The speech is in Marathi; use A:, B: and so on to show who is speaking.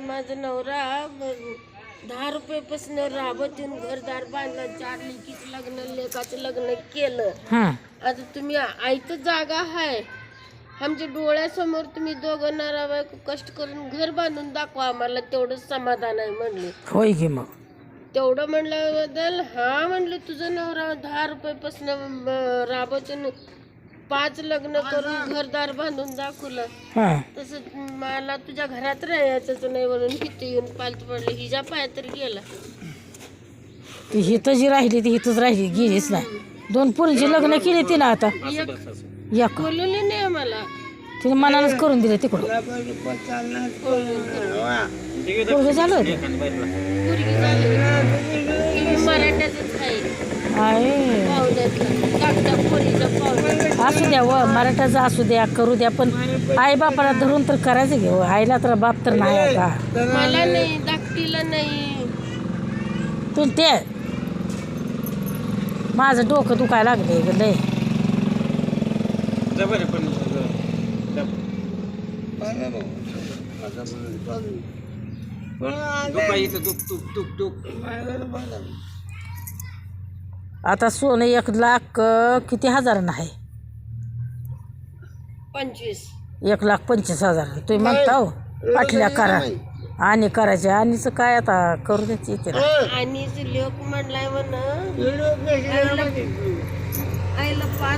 A: माझा नवरा 10 रुपयापासून राबतीन घरदार बांधलं, 4 लेकीचं लग्न, लेकाचं लग्न केलं. आता तुम्ही आयत जागा आहे आमच्या डोळ्यासमोर, तुम्ही दोघं नवरा बायको कष्ट करून घर बांधून दाखवा आम्हाला, तेवढंच समाधान आहे म्हणले.
B: होय की मग
A: तेवढं म्हणल्याबद्दल हा म्हणले, तुझं नवरा 10 रुपयापासून राबतीन 5 लग्न करून घरदार बांधून दाखवलं. तसं मला तुझ्या घरात राहायचंच नाही म्हणून इथे येऊन पालत पडलं. हिच्या पाय तर गेला.
B: ती हिथं जी राहिली ती हिथंच राहिली, गेलीच नाही. 2 पोरींची लग्न केली तिनं. आता एक
A: बोलवले नाही आम्हाला,
B: तिने मनानच करून दिलं तिकडं. पोरगं झालं होतं.
A: पोरगी झाली मराठ्याच आहे, पाहुण्यातलं कागदा पोरीचा पाहुणा.
B: असू द्या व मराठाचं असू द्या, करू द्या, पण आई बापाला धरून तर करायचं घेऊ. आईला तर बाप तर नाही आता.
A: मला नाही, धाकटीला नाही.
B: तू ते माझं डोकं दुखायला लागले लय. आता सोनं 1 लाख किती हजारानं आहे?
A: 25.
B: 1,25,000. तुम्ही म्हणता हो पाटल्या करा आणि करायचे. आणिच काय आता करू द्यायची ते.
A: आणि लोक म्हणलाय म्हण आईला 5